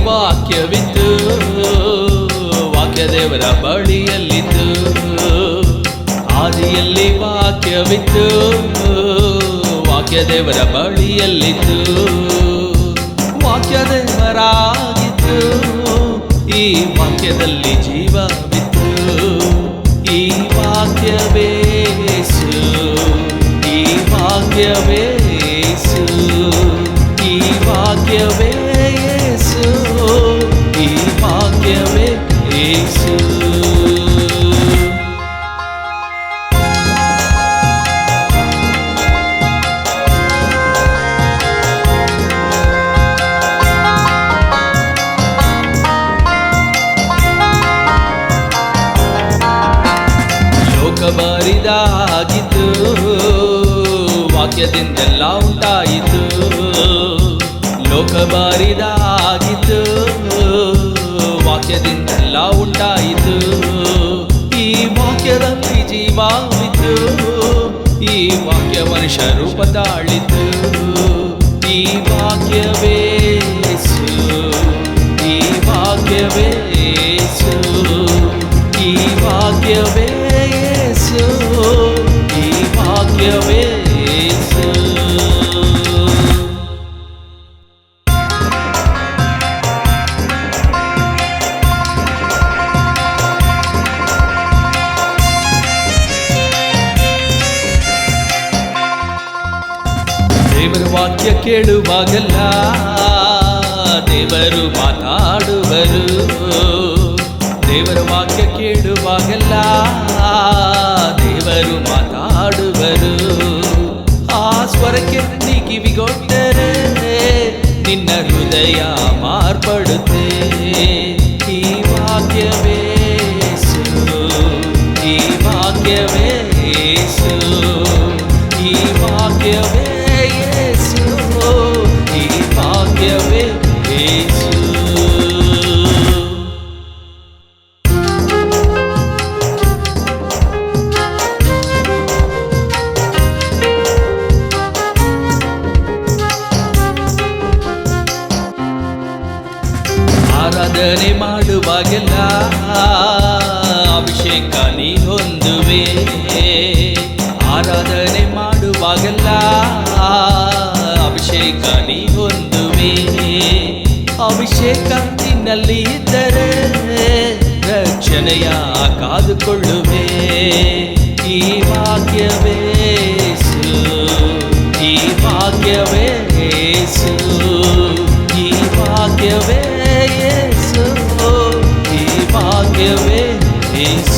ವಾಕ್ಯವಿತ್ತು, ವಾಕ್ಯ ದೇವರ ಬಳಿಯಲ್ಲಿತ್ತು. ಆದಿಯಲ್ಲಿ ವಾಕ್ಯವಿತ್ತು, ವಾಕ್ಯ ದೇವರ ಬಳಿಯಲ್ಲಿತ್ತು. ವಾಕ್ಯ ದೇವರಾಗಿತ್ತು, ಈ ವಾಕ್ಯದಲ್ಲಿ ಜೀವವಿತ್ತು. ಈ ವಾಕ್ಯವೇ ಯೇಸು, ಈ ವಾಕ್ಯವೇ ಯೇಸು, ಈ ವಾಕ್ಯವೇ ಯೇಸು, ಈ ವಾಕ್ಯವೇ ಯೇಸು. ಬಾರಿದಾಗಿತ್ತು, ವಾಕ್ಯದಿಂದೆಲ್ಲ ಉಂಟಾಯಿತು. ಲೋಕ ಬಾರಿದಾಗಿತ್ತು, ವಾಕ್ಯದಿಂದೆಲ್ಲ ಉಂಟಾಯಿತು. ಈ ವಾಕ್ಯದಲ್ಲಿ ಜೀವವಿತ್ತು, ಈ ವಾಕ್ಯ ಮನುಷ್ಯ ರೂಪ ತಾಳಿತು. ಈ ವಾಕ್ಯವೇ ಯೇಸು, ಈ ವಾಕ್ಯವೇ ಯೇಸು, ಈ ವಾಕ್ಯವೇ ಯೇಸು, ಈ ವಾಕ್ಯವೇ ಯೇಸು. ದೇವರ ವಾಕ್ಯ ಕೇಳುವಾಗೆಲ್ಲ ದೇವರು ಮಾತಾಡುವರು. ದೇವರ ವಾಕ್ಯ ಕೇಳುವಾಗೆಲ್ಲ ದೇವರು ಮಾತಾಡುವರು. ಆ ಸ್ವರಕ್ಕೆ ನೀ ಕಿವಿಗೊಟ್ಟರೆ ನಿನ್ನ ಹೃದಯ ಮಾರ್ಪಡುತ್ತೆ. ಈ ವಾಕ್ಯವೇ ಯೇಸು, ಈ ವಾಕ್ಯವೇ ಯೇಸು, ಈ ವಾಕ್ಯವೇ ಯೇಸು, ಈ ವಾಕ್ಯವೇ ಯೇಸು. ಆರಾಧನೆ ಮಾಡುವಾಗೆಲ್ಲ ಅಭಿಷೇಕ ನೀ ಹೊಂದುವೆ. ಆರಾಧನೆ ಮಾಡುವಾಗೆಲ್ಲ ಅಭಿಷೇಕ ನೀ ಹೊಂದುವೆ. ಅಭಿಷೇಕ ನಿನ್ನಲ್ಲಿ ಇದ್ದರೆ ರಕ್ಷಣೆಯ ಕಾದುಕೊಳ್ಳುವೆ. ಈ ವಾಕ್ಯವೇ ಯೇಸು, ಈ ವಾಕ್ಯವೇ ಯೇಸು, ಈ ವಾಕ್ಯವೇ ಯೇಸು, ಈ ವಾಕ್ಯವೇ ಯೇಸು.